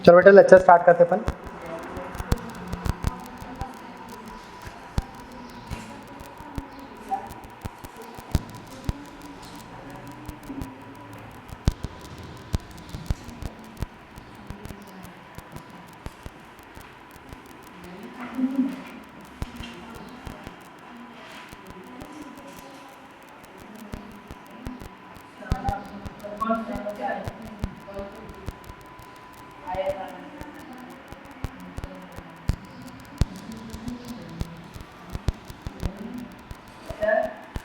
चलो बेटा lecture start करते अपन।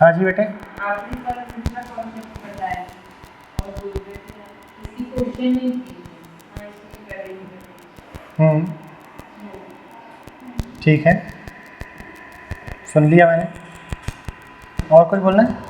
हाँ जी बेटे। आपने कल दूसरा कॉन्सेप्ट बताया और बोल रहे थे इसकी क्वेश्चन नहीं थी। हाँ इसकी करेंगे। ठीक है, सुन लिया मैंने। और कुछ बोलना है?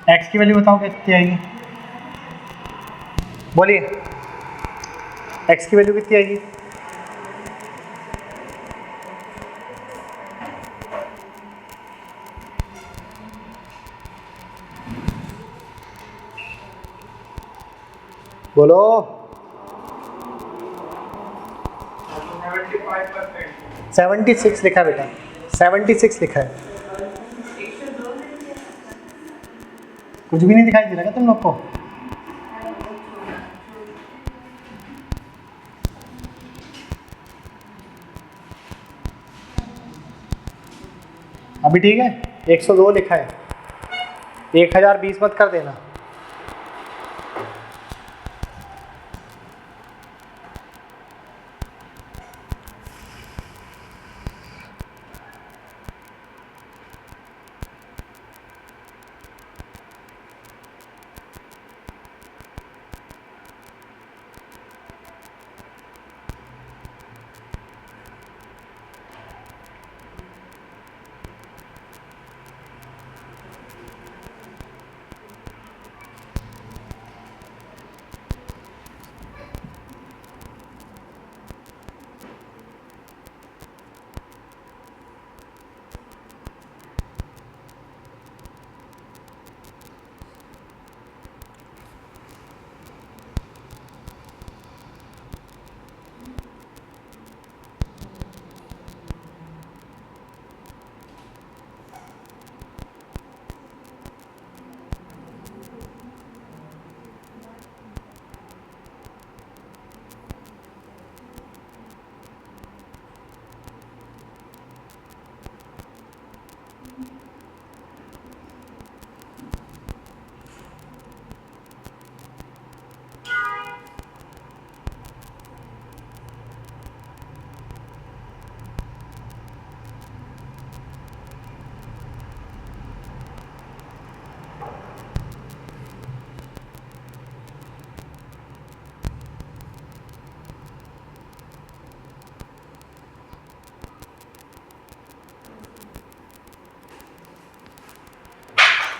एक्स की वैल्यू बताओ कितनी आएगी, बोलिए। एक्स की वैल्यू कितनी आएगी? बोलो। 76 लिखा है बेटा, 76 लिखा है। कुछ भी नहीं दिखाई दे रहा क्या तुम लोग को? अभी ठीक है, 102 लिखा है। 1020 मत कर देना।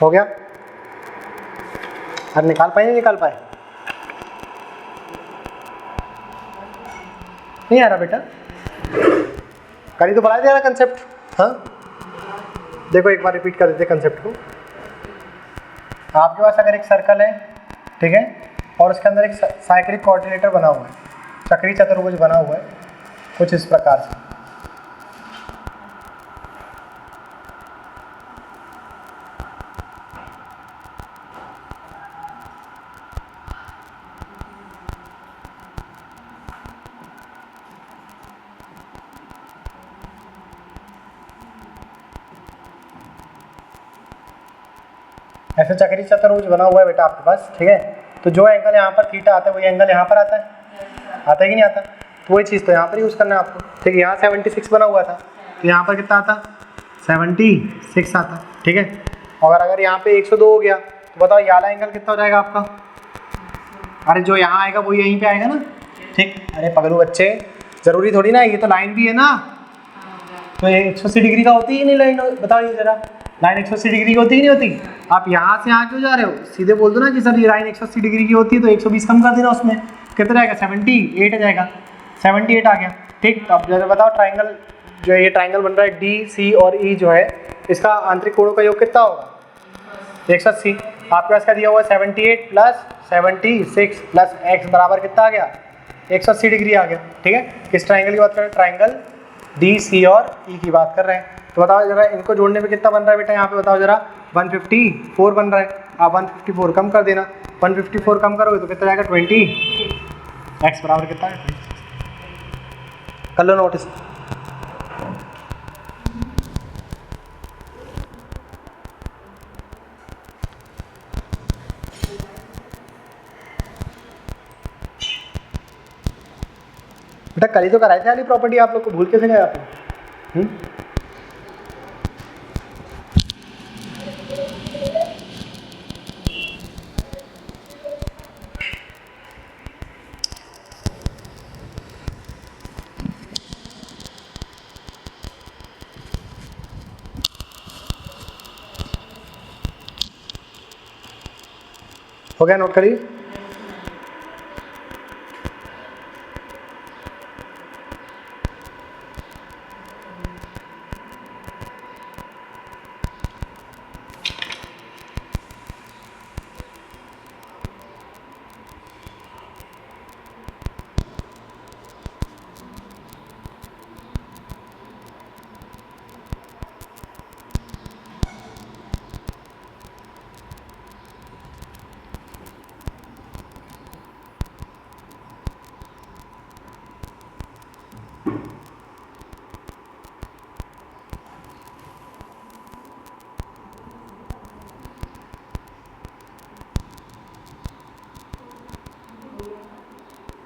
हो गया? अब निकाल पाए नहीं निकाल पाए? नहीं आ रहा बेटा? कल ही तो पढ़ाया था कंसेप्ट। हाँ देखो एक बार रिपीट कर देते कंसेप्ट को। आपके पास अगर एक सर्कल है, ठीक है, और उसके अंदर एक साइक्लिक कोऑर्डिनेटर बना हुआ है, चक्रीय चतुर्भुज बना हुआ है कुछ इस प्रकार से। ऐसे चक्रीय चतुर्भुज बना हुआ है बेटा आपके पास, ठीक है। तो जो एंगल यहाँ पर थीटा आता है वही एंगल यहाँ पर आता है, आता है कि नहीं आता? तो वही चीज़ तो यहाँ पर यूज़ करना है आपको, ठीक है। यहाँ 76 बना हुआ था तो यहाँ पर कितना आता? 76 आता, ठीक है। और अगर यहाँ पे 102 हो गया तो बताओ ये वाला एंगल कितना हो जाएगा आपका? अरे जो यहाँ आएगा वो यहीं पे आएगा ना, ठीक। अरे पगलू बच्चे, जरूरी थोड़ी ना, ये तो लाइन भी है ना, तो ये 180 डिग्री का होती है नहीं लाइन? बताओ ये जरा, लाइन 180 डिग्री की होती ही नहीं होती? आप यहाँ से यहाँ क्यों जा रहे हो, सीधे बोल दो ना कि सर ये लाइन 180 डिग्री की होती है तो 120 कम कर देना, उसमें कितना आएगा 78 आ जाएगा, 78 आ गया। ठीक, अब जरा बताओ ट्राइंगल जो है, ये ट्राइंगल बन रहा है डी सी और ई जो है, इसका आंतरिक कोणों का योग कितना होगा 180। आपके पास क्या दिया हुआ है 78 प्लस 76 प्लस एक्स बराबर कितना आ गया 180 डिग्री आ गया। ठीक है, किस ट्राइंगल की बात कर रहे हैं, ट्राइंगल डी सी और ई की बात कर रहे हैं। तो बताओ जरा इनको जोड़ने पे कितना बन रहा है बेटा, यहाँ पे बताओ जरा 154 बन रहा है। आप 154 कम कर देना, 154 कम करोगे तो कितना जाएगा 20, एक्स बराबर कितना है 26। कर लो नोटिस। बेटा कल ही तो कराए थे वाली प्रॉपर्टी, आप लोग को भूल कैसे गए आप लोग? हो गया, नोट करिए।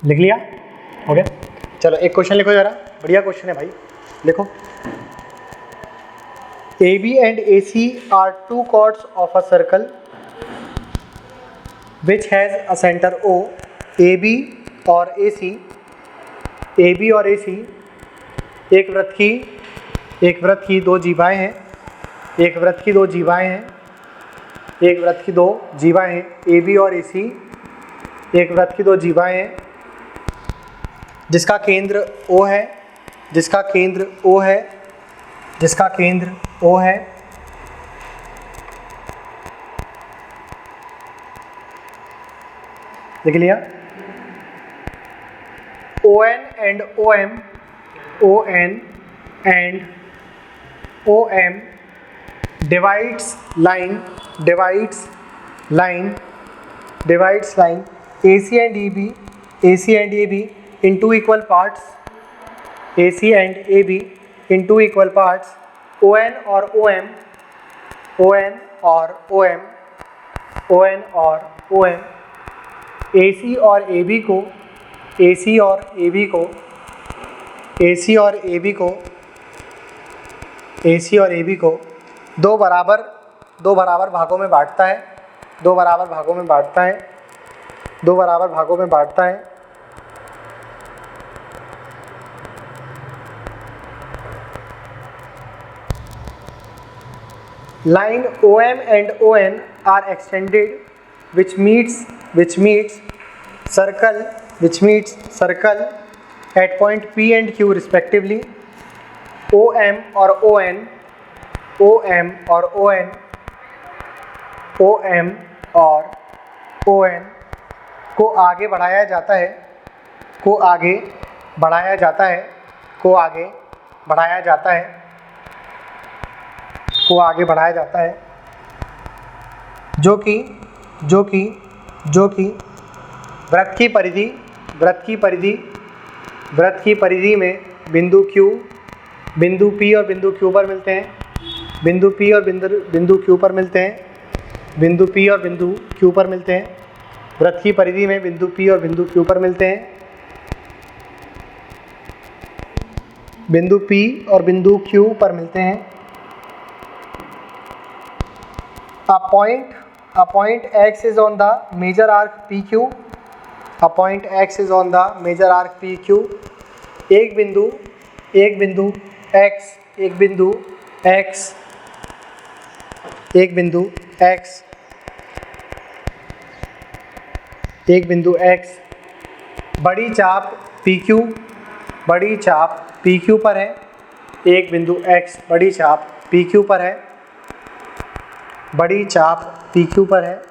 लिख लिया, हो गया। चलो एक क्वेश्चन लिखो जरा, बढ़िया क्वेश्चन है भाई, लिखो। A B and A C are two chords of a circle which has a centre O. A B और ए सी, ए बी और ए सी एक वृत्त की दो जीवाएँ हैं, एक वृत्त की दो जीवाएँ हैं, एक वृत्त की दो जीवाएँ हैं। ए बी और ए सी एक वृत्त की दो जीवाएँ हैं जिसका केंद्र O है, जिसका केंद्र O है, जिसका केंद्र O है। लिख लिया। ON and OM, ON and OM divides line AC and AB in two equal parts, AC and AB in two equal parts, ON or OM, ON or OM, ON or OM, AC और AB को, AC और AB को, AC और AB को, AC और AB को दो बराबर भागों में बांटता है, दो बराबर भागों में बांटता है, दो बराबर भागों में बांटता है। Line OM and ON are extended, which meets circle at point P and Q respectively. OM और ON को आगे बढ़ाया जाता है, को आगे बढ़ाया जाता है, को आगे बढ़ाया जाता है, को आगे बढ़ाया जाता है, जो कि वृत्त की परिधि में बिंदु Q, बिंदु P और बिंदु Q पर मिलते हैं, बिंदु P और बिंदु Q पर मिलते हैं, बिंदु P और बिंदु Q पर मिलते हैं, वृत्त की परिधि में बिंदु P और बिंदु Q पर मिलते हैं, बिंदु P और बिंदु Q पर मिलते हैं। A point X is on the major arc PQ. A point X is on the major arc PQ. एक बिंदु X x, एक बिंदु x, बड़ी चाप PQ, बड़ी चाप PQ पर है, एक बिंदु x बड़ी चाप PQ पर है, बड़ी चाप PQ पर है,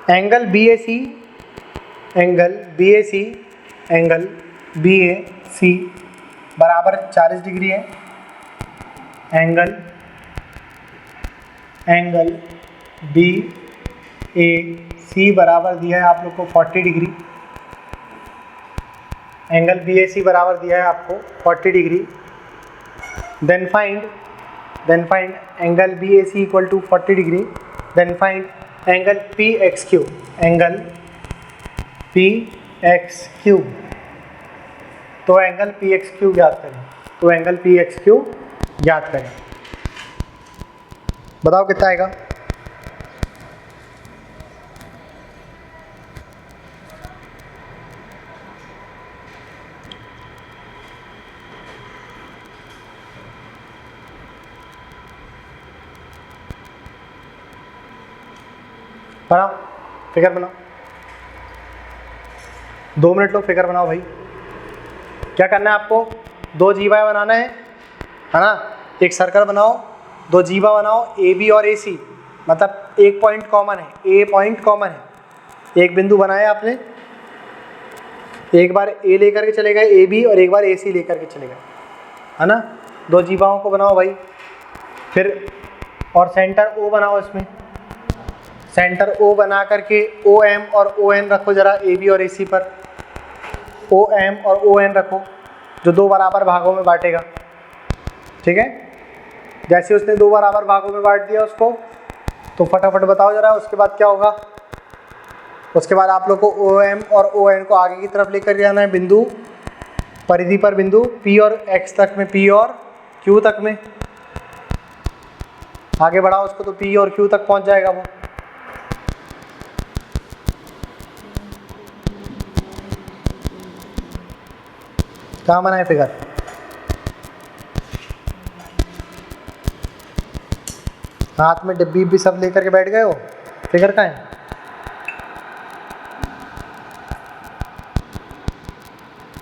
angle BAC, angle BAC, angle BAC बराबर 40 डिग्री है, एंगल BAC बराबर दिया है आप लोग को 40 डिग्री, एंगल BAC बराबर दिया है आपको 40 degree. Then find angle BAC equal to 40 degree, then find angle PXQ, angle PXQ। तो एंगल PXQ ज्ञात करें, बताओ कितना आएगा। बनाओ, फिगर बनाओ, 2 मिनट लो, फिगर बनाओ भाई। क्या करना है आपको, 2 जीवा बनाना है ना। एक सर्कल बनाओ, 2 जीवा बनाओ, AB और AC, मतलब एक पॉइंट कॉमन है, A पॉइंट कॉमन है। एक बिंदु बनाया आपने, एक बार A लेकर के चले गए AB और एक बार AC लेकर के चले गए, है ना। 2 जीवाओं को बनाओ भाई, फिर और सेंटर O बनाओ। इसमें सेंटर O बना करके OM और ON रखो जरा AB और AC पर, OM और ON रखो जो 2 बराबर भागों में बांटेगा, ठीक है। जैसे उसने 2 बराबर भागों में बांट दिया उसको, तो फटाफट बताओ जरा उसके बाद क्या होगा। उसके बाद आप लोग को OM और ON को आगे की तरफ लेकर जाना है, बिंदु परिधि पर, बिंदु P और X तक में, P और Q तक में आगे बढ़ाओ उसको, तो P और Q तक पहुंच जाएगा वो। कहाँ बनाए फिगर, हाथ में डिब्बी भी सब लेकर के बैठ गए हो, फिगर कहाँ है।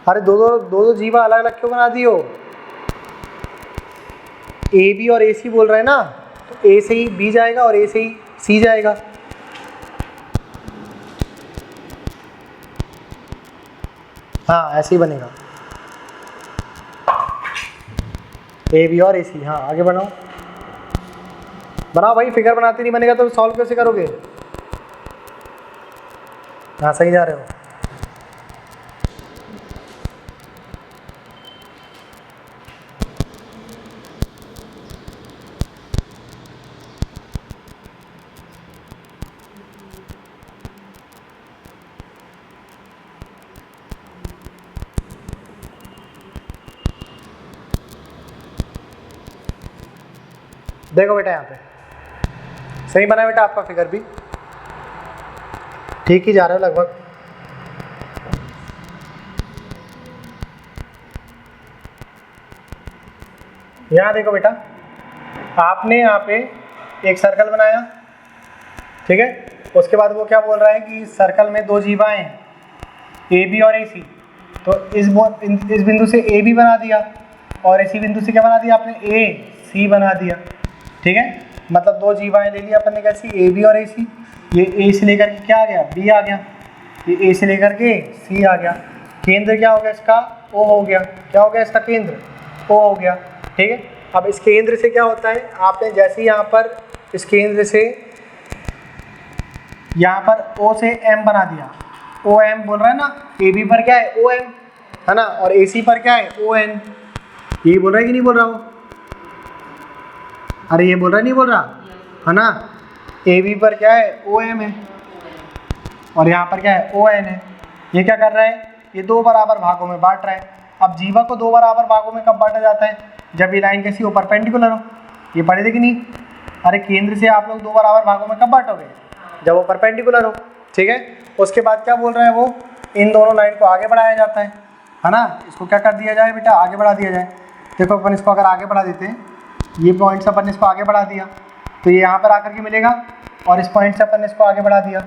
अरे दो जीवा अलग अलग क्यों बना दियो। AB और AC बोल रहे हैं ना, तो A से ही B जाएगा और A से ही C जाएगा। हाँ ऐसे ही बनेगा, AB और AC। हाँ आगे बनाओ भाई, फिगर बनाते नहीं बनेगा तो सॉल्व कैसे करोगे। हाँ सही जा रहे हो। देखो बेटा यहाँ पे सही बना है बेटा, आपका फिगर भी ठीक ही जा रहे हो लगभग। यहाँ देखो बेटा, आपने यहाँ पे एक सर्कल बनाया, ठीक है। उसके बाद वो क्या बोल रहा है कि सर्कल में 2 जीवाएं हैं, AB और AC। तो इस बिंदु से AB बना दिया और इसी बिंदु से क्या बना दिया आपने, AC बना दिया, ठीक है। मतलब 2 जीवाएं ले लिया अपन ने, कैसी, AB और AC। ये A से लेकर के क्या आ गया, B आ गया, ये A से लेकर के C आ गया। केंद्र क्या हो गया इसका, O हो गया। क्या हो गया इसका केंद्र, O हो गया, ठीक है। अब इस केंद्र से क्या होता है, आपने जैसे ही यहाँ पर इस केंद्र से यहाँ पर O से M बना दिया, OM बोल रहा है ना, AB पर क्या है OM, है ना, और AC पर क्या है ON। ये बोल रहा है कि नहीं बोल रहा हूँ, अरे ये बोल रहा है नहीं बोल रहा, है ना। AB पर क्या है OM है और यहाँ पर क्या है ON है। ये क्या कर रहा है, ये 2 बराबर भागों में बांट रहा है। अब जीवा को 2 बराबर भागों में कब बांटा जाता है, जब ये लाइन कैसी हो, परपेंडिकुलर हो। ये पढ़े थे कि नहीं, अरे केंद्र से आप लोग 2 बराबर भागों में कब बांटोगे, जब वो परपेंडिकुलर हो, ठीक है। उसके बाद क्या बोल रहा है वो, इन दोनों लाइन को आगे बढ़ाया जाता है ना। इसको क्या कर दिया जाए बेटा, आगे बढ़ा दिया जाए। देखो अपन इसको अगर आगे बढ़ा देते हैं, ये पॉइंट से अपन इसको आगे बढ़ा दिया तो ये यहाँ पर आकर के मिलेगा, और इस पॉइंट से अपन इसको आगे बढ़ा दिया,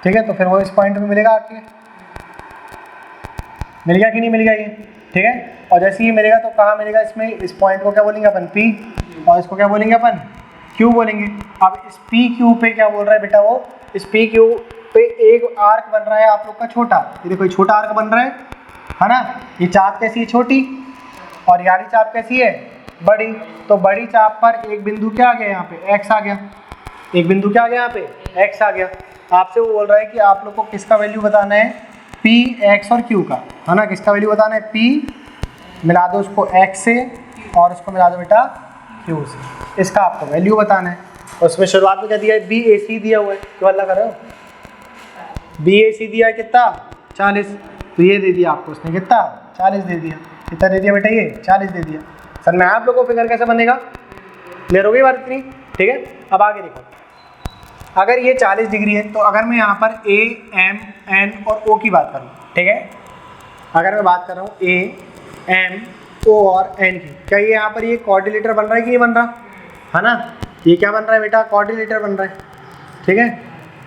ठीक है, तो फिर वो इस पॉइंट पे मिलेगा आके, मिल गया कि नहीं मिल गया ये, ठीक है। और जैसे ये मिलेगा तो कहाँ मिलेगा, इसमें इस पॉइंट को क्या बोलेंगे अपन P, और इसको क्या बोलेंगे अपन Q बोलेंगे। अब इस PQ पे क्या बोल रहा है बेटा, वो इस PQ पे एक आर्क बन रहा है आप लोग का छोटा, ये देखो ये छोटा आर्क बन रहा है ना, ये चाप कैसी है छोटी, और यारी चाप कैसी है बड़ी, तो बड़ी चाप पर एक बिंदु क्या आ गया यहाँ पे x आ गया, एक बिंदु क्या आ गया यहाँ पे x आ गया। आपसे वो बोल रहा है कि आप लोग को किसका वैल्यू बताना है, P, X और Q का, है ना, किसका वैल्यू बताना है, P मिला दो उसको X से और उसको मिला दो बेटा Q से, इसका आपको वैल्यू बताना है। और उसमें शुरुआत में क्या दिया है, BAC दिया हुआ है, तो अल्लाह कर रहे हो, BAC दिया है कितना 40, तो ये दे दिया आपको उसने कितना 40 दे दिया, कितना दे दिया बेटा ये 40 दे दिया। सर मैं आप लोगों को फिगर कैसे बनेगा, क्लियर हो गई बात इतनी, ठीक है। अब आगे देखो, अगर ये 40 डिग्री है तो अगर मैं यहाँ पर A, M, N और O की बात करूँ, ठीक है, अगर मैं बात कर रहा हूँ A, M, O और N की, क्या ये यहाँ पर ये क्वाड्रिलेटर बन रहा है कि नहीं बन रहा, है ना, ये क्या बन रहा है बेटा, क्वाड्रिलेटर बन रहा है, ठीक है,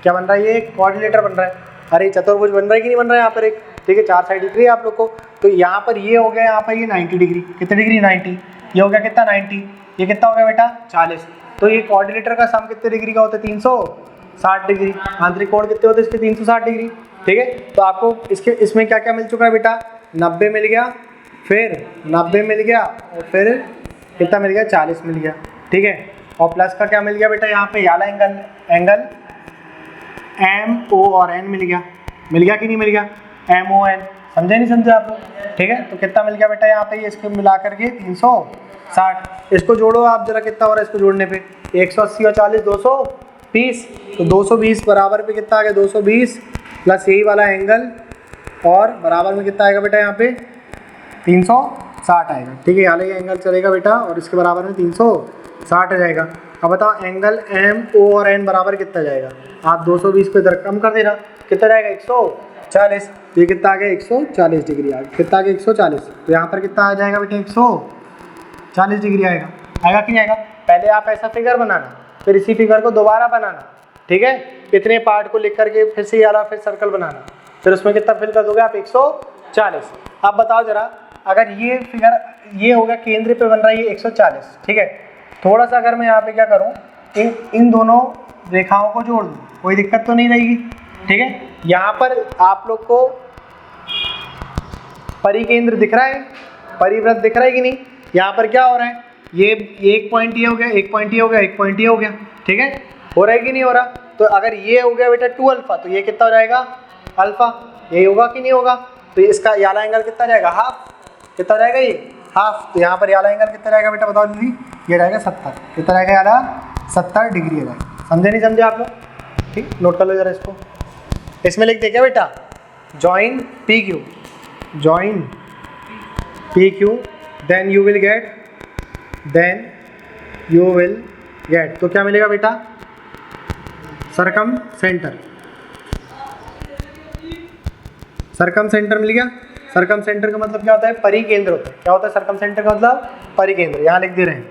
क्या बन रहा है, ये क्वाड्रिलेटर बन रहा है, अरे चतुर्भुज बन रहा है कि नहीं बन रहा है यहाँ पर एक, ठीक है, 4 साइड दिख रही है आप लोग को, तो यहाँ पर ये हो गया, यहाँ पर ये 90 डिग्री, कितने डिग्री 90, ये हो गया कितना 90, ये कितना हो गया बेटा 40, तो ये क्वाड्रिलेटर का सम कितने डिग्री का होता है 360 डिग्री, आंतरिक कोण कितने होते हैं इसके 360 डिग्री, ठीक है। तो आपको इसके इसमें क्या क्या मिल चुका है बेटा, 90 मिल गया, फिर 90 मिल गया, और फिर कितना मिल गया 40 मिल गया, ठीक है। और प्लस का क्या मिल गया बेटा, यहाँ पे याला एंगल M, O और N मिल गया कि नहीं मिल गया, M, O, N, समझे नहीं समझे आप लोग, ठीक है। तो कितना मिल गया बेटा यहाँ पे, ये इसको मिला करके 360, इसको जोड़ो आप जरा, कितना हो रहा है इसको जोड़ने पे, 180 और 40 220, तो 220 बराबर पे कितना आ गया 220 प्लस यही वाला एंगल, और बराबर में कितना आएगा बेटा यहाँ पे 360 आएगा, ठीक है, यहाँ ये एंगल चलेगा बेटा और इसके बराबर में 360 आ जाएगा। अब बताओ एंगल M, O और N बराबर कितना जाएगा, आप 220 को इधर कम कर देना, कितना जाएगा 140, ये कितना आ गया 140 डिग्री आ गया, कितना आ गया 140, तो यहाँ पर कितना आ जाएगा बेटा 140 डिग्री आएगा कि नहीं आएगा। पहले आप ऐसा फिगर बनाना, फिर इसी फिगर को दोबारा बनाना, ठीक है, इतने पार्ट को लिख करके फिर से ये वाला फिर सर्कल बनाना, फिर उसमें कितना फिल कर दोगे आप 140। अब बताओ जरा, अगर ये फिगर ये हो गया केंद्र पे बन रहा है ये 140, ठीक है, थोड़ा सा अगर मैं यहाँ पे क्या करूँ, इन दोनों रेखाओं को जोड़ दूँ, कोई दिक्कत तो नहीं रहेगी, ठीक है। यहाँ पर आप लोग को परिकेंद्र दिख रहा है, परिवृत्त दिख रहा है कि नहीं, यहाँ पर क्या हो रहा है, ये एक पॉइंट ये हो गया, एक पॉइंट ये हो गया, एक पॉइंट ये हो गया, ठीक है, हो रहा है कि नहीं हो रहा। तो अगर ये हो गया बेटा 2 अल्फा, तो ये कितना हो जाएगा अल्फा, यही होगा कि नहीं होगा, तो इसका याला एंगल कितना जाएगा हाफ, कितना जाएगा ये हाफ, तो यहाँ पर याला एंगल कितना जाएगा बेटा बताओ जल्दी, ये जाएगा 70, कितना जाएगा याला 70 डिग्री है, समझे नहीं समझे आप लोग, ठीक, नोट कर लो जरा इसको, इसमें लिख दे क्या बेटा, join PQ, join PQ, then you will get, तो क्या मिलेगा बेटा सरकम सेंटर मिल गया। सरकम सेंटर का मतलब क्या होता है, परिकेंद्र होता है, क्या होता है सरकम सेंटर का मतलब परिकेंद्र, यहाँ लिख दे रहे हैं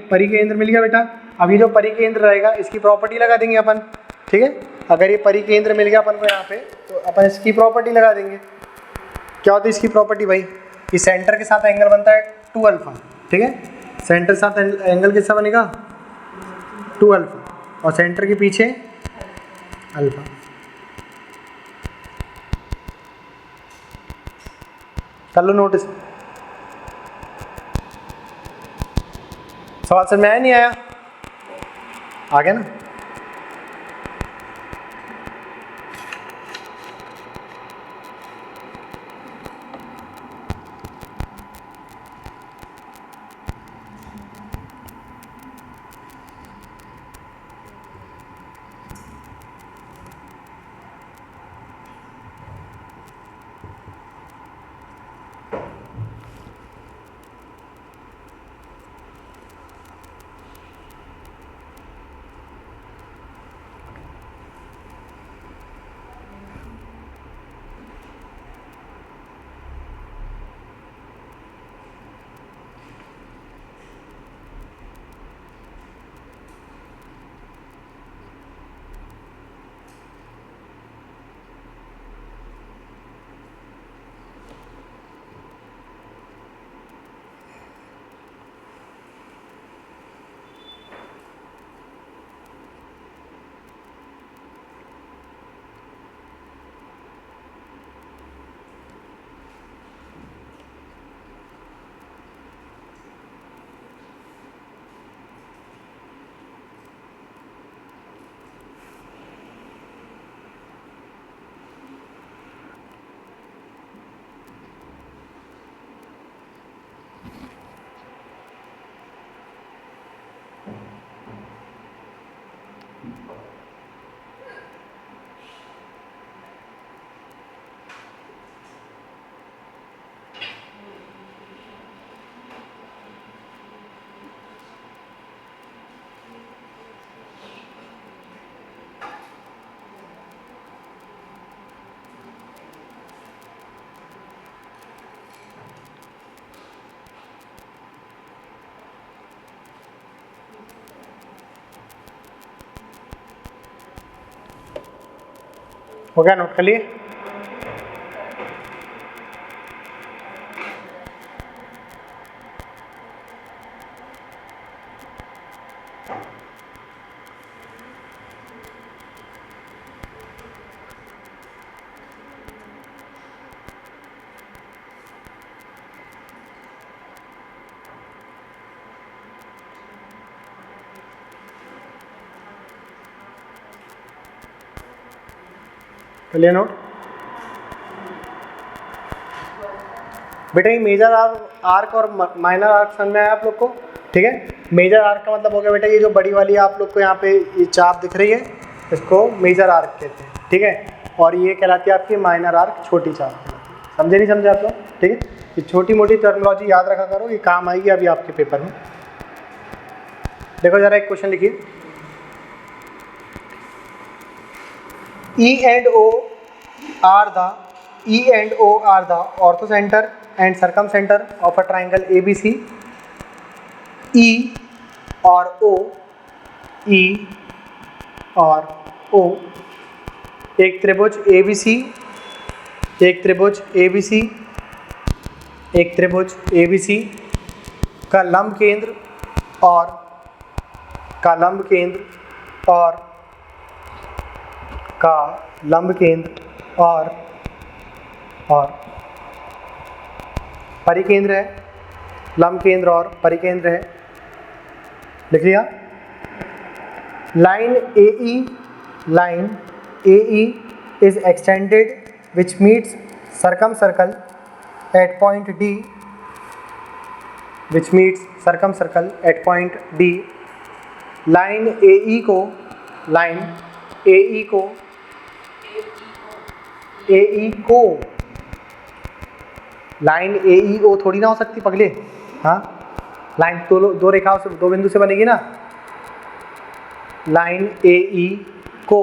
परिकेंद्र मिल गया बेटा। अभी जो परिकेंद्र रहेगा इसकी प्रॉपर्टी लगा देंगे अपन, ठीक है, अगर ये परिकेंद्र मिल गया अपन को यहाँ पे तो अपन इसकी प्रॉपर्टी लगा देंगे। क्या होती है इसकी प्रॉपर्टी भाई, कि सेंटर के साथ एंगल बनता है 2 अल्फा, ठीक है, सेंटर के साथ एंगल किसका बनेगा 2 अल्फा, और सेंटर के पीछे अल्फा। कर लो नोटिस, सवाल समझ में आया नहीं आया, आ गया ना। हो गया, नोट कर लिए? कर लिया नोट? बेटा ये मेजर आर्क और माइनर आर्क समझ में आया आप लोग को? ठीक है, मेजर आर्क का मतलब हो गया बेटा ये जो बड़ी वाली आप लोग को यहाँ पे ये चाप दिख रही है, इसको मेजर आर्क कहते हैं। ठीक है, और ये कहलाती है आपकी माइनर आर्क, छोटी चाप कहलाती है। समझे नहीं समझे आप लोग? ठीक है, ये छोटी मोटी टर्मिनोलॉजी याद रखा करो, ये काम आएगी अभी आपके पेपर में। देखो जरा एक क्वेश्चन लिखिए, E and O are the orthocenter and circumcenter of a triangle ABC. E or O एक त्रिभुज ABC का लंब केंद्र और परिकेंद्र है, लंब केंद्र और परिकेंद्र है। लिख लिया? Line AE is extended which meets circumcircle at point D, line AE को थोड़ी ना हो सकती पगले, हाँ, लाइन दो रेखाओं से, दो बिंदु से बनेगी ना। लाइन AE को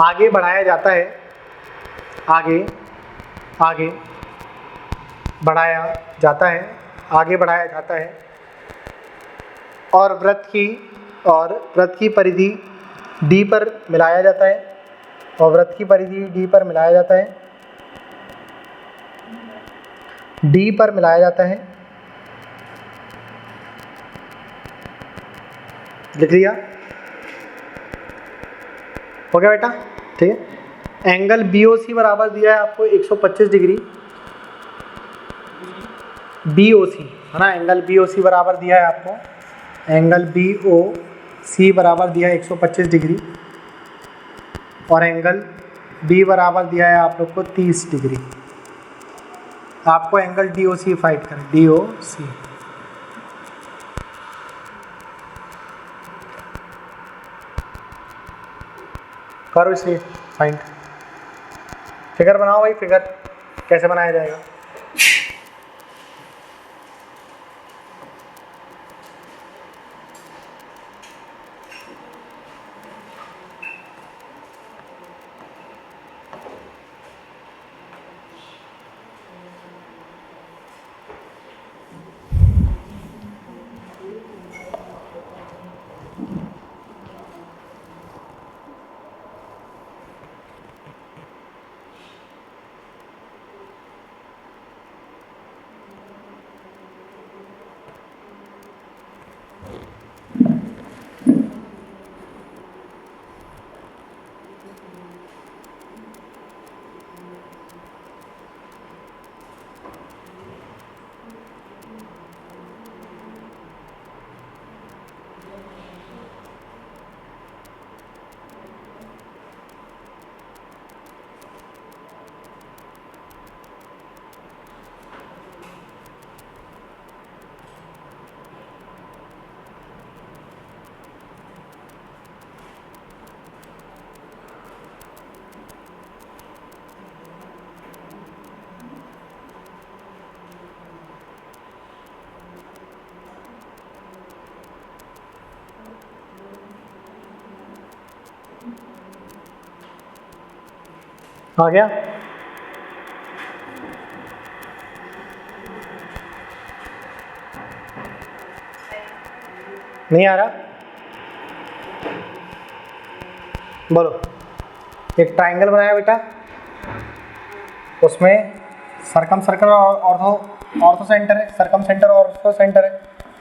आगे बढ़ाया जाता है और वृत्त की परिधि D पर मिलाया जाता है, लिख लिया? हो गया बेटा? ठीक है, एंगल BOC बराबर दिया है आपको 125 डिग्री, BOC है ना, एंगल BOC बराबर दिया है आपको, एंगल BOC बराबर दिया है 125 डिग्री और एंगल B बराबर दिया है आप लोग को 30 डिग्री। आपको एंगल DOC फाइंड करें, DOC करो इसे फाइंड। फिगर बनाओ भाई, फिगर कैसे बनाया जाएगा? आ गया? नहीं आ रहा? बोलो। एक ट्राइंगल बनाया बेटा, उसमें सर्कम सर्कल और ऑर्थो सेंटर है, सर्कम सेंटर और ऑर्थो सेंटर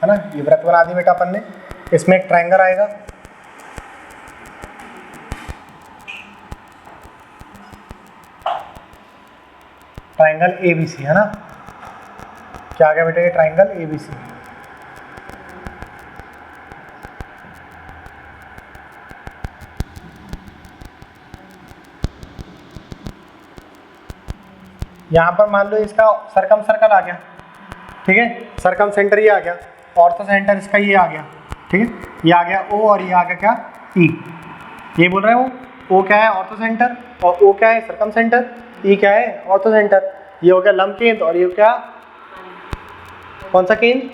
है ना। ये वृत्त बना दी बेटा अपन ने। इसमें एक ट्राइंगल आएगा, ट्राइंगल ABC है ना। क्या आ गया बेटा? ये ट्राइंगल ABC। यहाँ पर मान लो इसका सर्कम सर्कल आ गया, ठीक है, सर्कम सेंटर ये आ गया, ऑर्थो सेंटर इसका ये आ गया, ठीक है, ये आ गया O और ये आ गया क्या? E। ये बोल रहे हैं वो O क्या है? ऑर्थो सेंटर, और O क्या है? सर्कम सेंटर, E क्या है? Ortho centre. ये हो गया लंब केंद्र, और ये क्या? कौन सा केंद्र?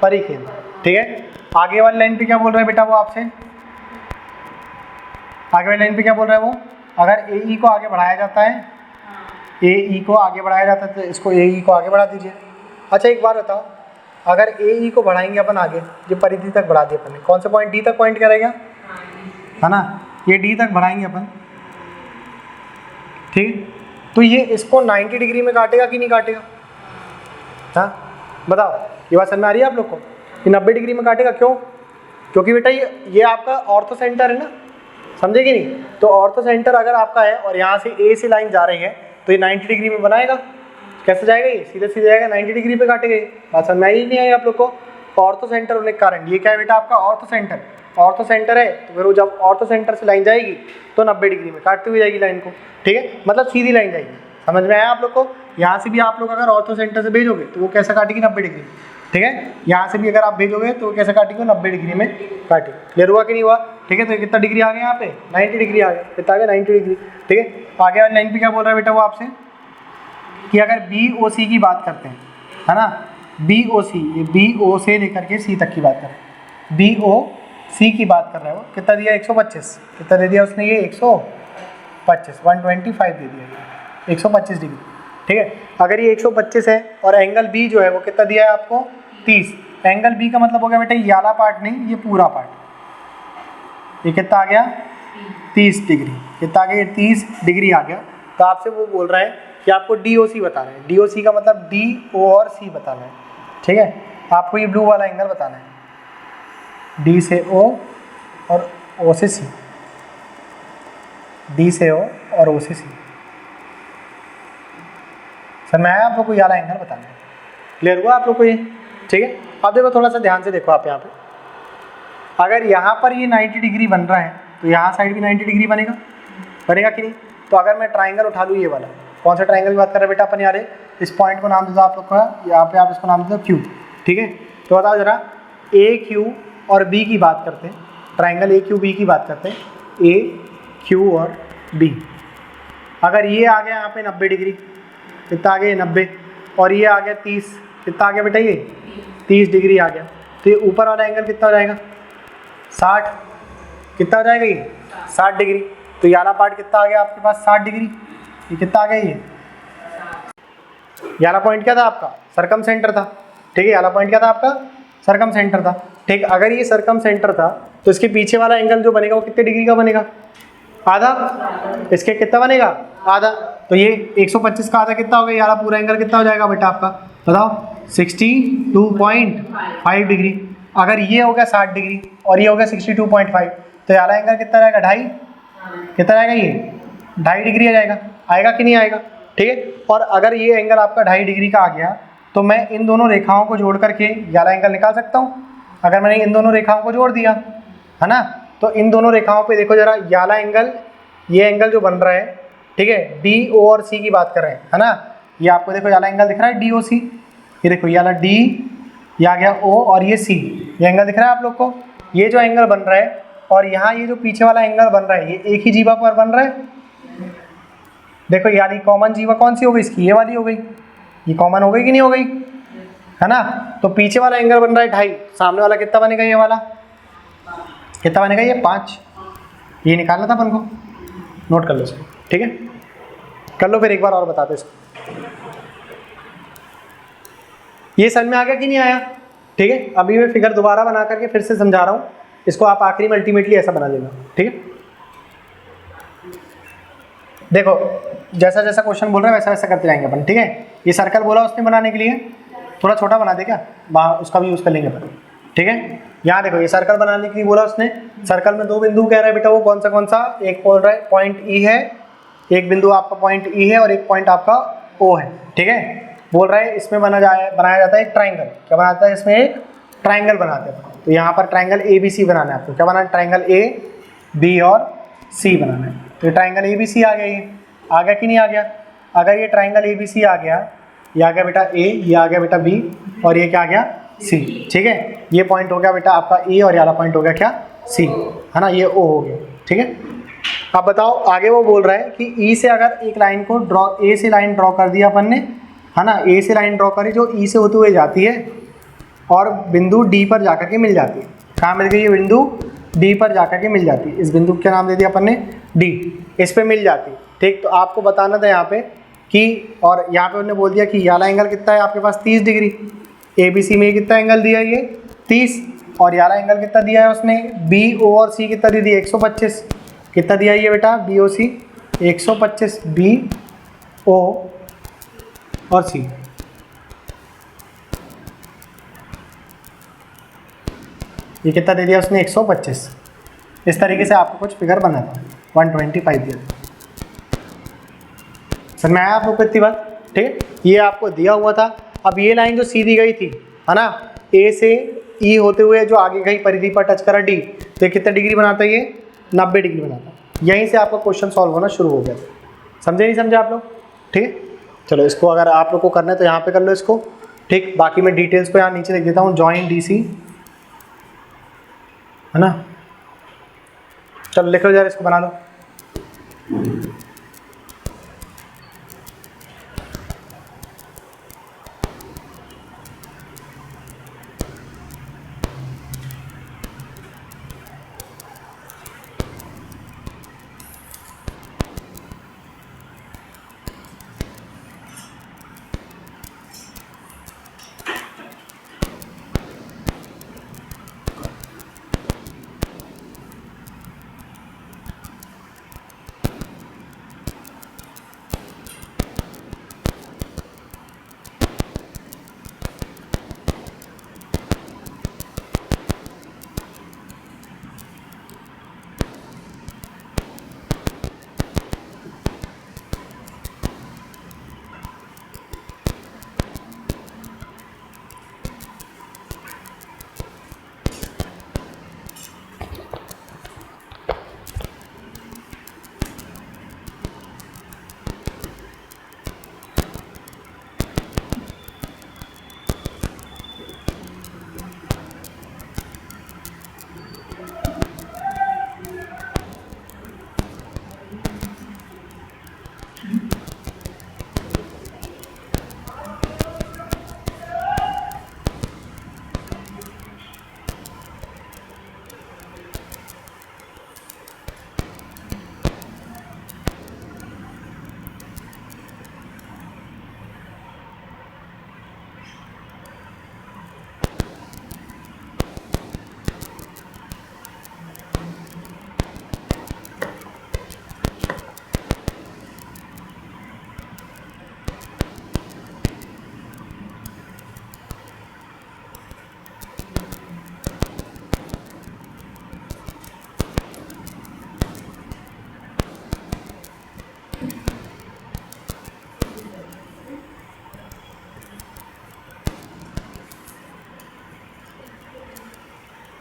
परिकेंद्र, ठीक है। आगे वाली लाइन पे क्या बोल रहा है बेटा वो आपसे? आगे वाली लाइन पे क्या बोल रहा है वो? अगर AE को आगे बढ़ाया जाता है, AE को आगे बढ़ाया जाता है तो इसको AE को आगे बढ़ा दीजिए। अच्छा एक बार बताओ, अगर AE को बढ़ाएंगे अपन आगे, ये परिधि तक बढ़ा दिया अपन ने, कौन से पॉइंट? D तक पॉइंट करेगा, है ना। ये D तक बढ़ाएंगे अपन, ठीक। तो ये इसको 90 डिग्री में काटेगा कि नहीं काटेगा? हाँ बताओ, ये बात समझ में आ रही है आप लोग को? ये 90 डिग्री में काटेगा, क्यों? क्योंकि बेटा ये आपका ऑर्थो सेंटर है ना, समझे कि नहीं? तो ऑर्थो सेंटर अगर आपका है और यहाँ से A से लाइन जा रही है तो ये 90 डिग्री में बनाएगा। कैसे जाएगा? ये सीधे सीधे जाएगा, 90 डिग्री पे काटेगा। ये बात समझ में आई नहीं आई आप लोग को? ऑर्थो सेंटर होने के कारण ये क्या है बेटा? आपका ऑर्थो सेंटर। ऑर्थो सेंटर है तो फिर वो जब ऑर्थो सेंटर से लाइन जाएगी तो 90 डिग्री में काटती हुई जाएगी लाइन को, ठीक है, मतलब सीधी लाइन जाएगी। समझ में आया आप लोग को? यहाँ से भी आप लोग अगर ऑर्थो सेंटर से भेजोगे तो वो कैसा काटेगी? 90 डिग्री, ठीक है। यहाँ से भी अगर आप भेजोगे तो वो कैसे काटेगी? 90 डिग्री में काटेगी। क्लियर हुआ कि नहीं हुआ? ठीक है। तो कितना डिग्री आ गया यहाँ पे? 90 डिग्री आ गया। कितना आ गया? 90 डिग्री, ठीक है। आगे वाली लाइन पे क्या बोल रहा है बेटा वो आपसे? कि अगर BOC की बात करते हैं, है ना, BOC, ये BO से लेकर के C तक की बात करें, BOC की बात कर रहे हो, कितना दिया? 125। कितना दे दिया उसने? ये 125, 125 दे दिया, 125 डिग्री, ठीक है। अगर ये 125 है और एंगल B जो है वो कितना दिया है आपको? 30। एंगल B का मतलब हो गया बेटा ये वाला पार्ट नहीं, ये पूरा पार्ट। ये कितना आ गया? 30 डिग्री। कितना आ गया? ये 30 डिग्री आ गया। तो आपसे वो बोल रहा है कि आपको DOC बता रहे हैं। DOC का मतलब D, O और C बताना है, ठीक है। आपको ये ब्लू वाला एंगल बताना है, D से O और O से C, D से O और O से C। सर मैं आप लोग को ये वाला एंगल बताना है। क्लियर हुआ आप लोग को ये? ठीक है। अब देखो थोड़ा सा ध्यान से देखो आप यहाँ पे, अगर यहाँ पर ये 90 डिग्री बन रहा है तो यहाँ साइड भी 90 डिग्री बनेगा, बनेगा कि नहीं? तो अगर मैं ट्राइंगल उठा लूँ ये वाला, कौन सा ट्राइंगल की बात कर रहे हैं बेटा अपन? यार इस पॉइंट को नाम दे दो आप लोग का, यहाँ पे आप इसको नाम दे दो Q, ठीक है। तो बताओ जरा, AQ और B की बात करते हैं, ट्राइंगल AQB की बात करते हैं, AQ और B। अगर ये आ गया यहाँ पे 90 डिग्री, कितना आ गया? 90, और ये आ गया 30, कितना आ गया बेटा? ये 30 डिग्री आ गया। तो ये ऊपर वाला एंगल कितना हो जाएगा? 60। कितना हो जाएगा? ये 60 डिग्री। तो ये वाला पार्ट कितना आ गया आपके पास? 60 डिग्री। ये कितना आ गया? ये वाला पॉइंट क्या था आपका? सर्कम सेंटर था, ठीक है। ये वाला पॉइंट क्या था आपका? सर्कम सेंटर था, ठीक। अगर ये सर्कम सेंटर था तो इसके पीछे वाला एंगल जो बनेगा वो कितने डिग्री का बनेगा? आधा। इसके कितना बनेगा? आधा। तो ये 125 का आधा कितना हो गया? यार पूरा एंगल कितना हो जाएगा बेटा आपका? बताओ। 62.5 डिग्री। अगर ये हो गया 60 डिग्री और ये हो गया 62.5, तो यार एंगल कितना रहेगा? 2.5। कितना रहेगा? ये 2.5 डिग्री आ जाएगा। आएगा कि नहीं आएगा? ठीक है। और अगर ये एंगल आपका 2.5 डिग्री का आ गया तो मैं इन दोनों रेखाओं को जोड़ करके याला एंगल निकाल सकता हूँ। अगर मैंने इन दोनों रेखाओं को जोड़ दिया, है ना, तो इन दोनों रेखाओं पे देखो जरा, याला एंगल, ये एंगल जो बन रहा है, ठीक है, डी ओ और सी की बात कर रहे हैं, है ना। ये आपको देखो याला एंगल दिख रहा है डी ओ सी, ये देखो याला डी, ये आ गया ओ और ये सी, ये एंगल दिख रहा है आप लोग को। ये जो एंगल बन रहा है और यहाँ ये जो पीछे वाला एंगल बन रहा है, ये एक ही जीवा पर बन रहा है। देखो यानी कॉमन जीवा कौन सी हो गई इसकी? ये वाली हो गई। ये कॉमन हो गई कि नहीं हो गई? है ना। तो पीछे वाला एंगल बन रहा है 2.5, सामने वाला कितना बनेगा? ये वाला कितना बनेगा? ये 5। ये निकालना था अपन को, नोट कर लो सर। ठीक है, कर लो फिर एक बार और बताते इसको। ये समझ में आ गया कि नहीं आया? ठीक है, अभी मैं फिगर दोबारा बना करके फिर से समझा रहा हूँ, इसको आप आखिरी में अल्टीमेटली ऐसा बना देना। ठीक है, देखो जैसा जैसा क्वेश्चन बोल रहा है वैसा वैसा करते जाएंगे अपन। ठीक है, ये सर्कल बोला उसने बनाने के लिए, थोड़ा छोटा बना दे क्या, वहाँ उसका भी यूज़ कर लेंगे अपन। ठीक है, यहाँ देखो ये सर्कल बनाने के लिए बोला उसने, सर्कल में दो बिंदु कह रहा है बेटा, वो कौन सा, एक बोल रहा है पॉइंट ई है, एक बिंदु आपका पॉइंट ई है और एक पॉइंट आपका ओ है। ठीक है, बोल रहा है इसमें बनाया जाता है एक ट्राइंगल। क्या बनाता है इसमें? एक ट्राइंगल बनाते हैं। तो यहाँ पर ट्राइंगल ए बी सी बनाना है आपको। क्या बनाना है? ट्राइंगल ए बी और सी बनाना है। तो ये ट्राइंगल ए बी सी आ गया, ये आ गया कि नहीं आ गया? अगर ये ट्राइंगल ए बी सी आ गया, ये आ गया बेटा ए, ये आ गया बेटा बी और ये क्या आ गया? सी। ठीक है, ये पॉइंट हो गया बेटा आपका ए और ये वाला पॉइंट हो गया क्या? सी, है ना, ये ओ हो गया। ठीक है, अब बताओ आगे वो बोल रहा है कि ई से अगर एक लाइन को ड्रॉ, ए से लाइन ड्रॉ कर दिया अपन ने, है ना, ए से लाइन ड्रॉ करी जो ई से होते हुए जाती है और बिंदु डी पर जाकर के मिल जाती है। कहाँ मिल गई? ये बिंदु डी पर जाकर के मिल जाती है। इस बिंदु का नाम दे दिया अपन ने डी, इस पे मिल जाती है। ठीक, तो आपको बताना था यहाँ पे कि, और यहाँ पे उन्होंने बोल दिया कि ये वाला एंगल कितना है आपके पास? 30 डिग्री। ए बी सी में कितना एंगल दिया है? ये 30। और ये वाला एंगल कितना दिया है उसने? बी ओ और सी कितना दे दिया? 125। कितना दिया है ये बेटा? बी ओ सी 125, बी ओ और सी। ये कितना दे दिया उसने? 125। इस तरीके से आपको कुछ फिगर बना था, 125 दिया था। समझ में आया आप लोग को इतनी बात? ठीक है, ये आपको दिया हुआ था। अब ये लाइन जो सीधी गई थी, है ना, ए से ई होते हुए जो आगे गई परिधि पर टच करा डी, तो ये कितना डिग्री बनाता है? ये 90 डिग्री बनाता है। यहीं से आपका क्वेश्चन सॉल्व होना शुरू हो गया। समझे नहीं समझे आप लोग? ठीक है, चलो इसको अगर आप लोग को करना है तो यहाँ पे कर लो इसको। ठीक, बाकी मैं डिटेल्स को यहाँ नीचे लिख देता हूँ, जॉइन डी सी, है ना। चलो लिख लो जरा, इसको बना लो।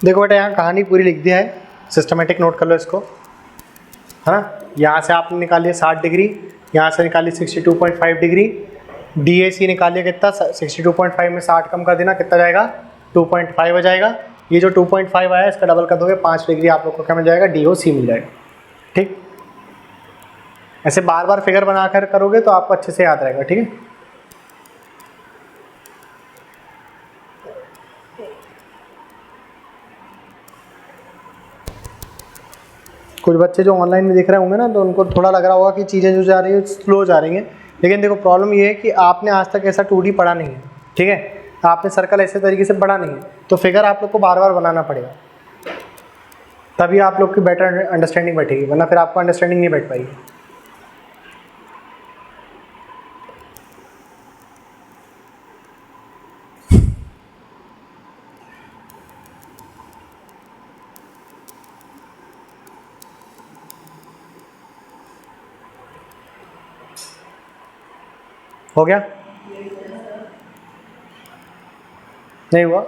देखो बेटा यहाँ कहानी पूरी लिख दिया है, सिस्टमेटिक नोट कर लो इसको, है ना। यहाँ से आपने निकाल लिया 60 डिग्री, यहाँ से निकाली 62.5 डिग्री, डी ए सी निकालिए कितना? 62.5 में 60 कम कर देना, कितना जाएगा? 2.5 आ जाएगा। ये जो 2.5 आया इसका डबल कर दोगे 5 डिग्री, आप लोग को क्या मिल जाएगा? डी ओ सी मिल जाएगा। ठीक, ऐसे बार बार फिगर बनाकर करोगे तो आपको अच्छे से याद रहेगा। ठीक है, कुछ बच्चे जो ऑनलाइन में देख रहे होंगे ना, तो उनको थोड़ा लग रहा होगा कि चीज़ें जो जा रही है स्लो जा रही हैं, लेकिन देखो प्रॉब्लम ये है कि आपने आज तक ऐसा 2D पढ़ा नहीं है, ठीक है, आपने सर्कल ऐसे तरीके से पढ़ा नहीं है, तो फिगर आप लोग को बार बार बनाना पड़ेगा, तभी आप लोग की बेटर अंडरस्टैंडिंग बैठेगी, वरना फिर आपको अंडरस्टैंडिंग नहीं बैठ पाएगी। हो गया? नहीं हुआ?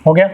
हो गया?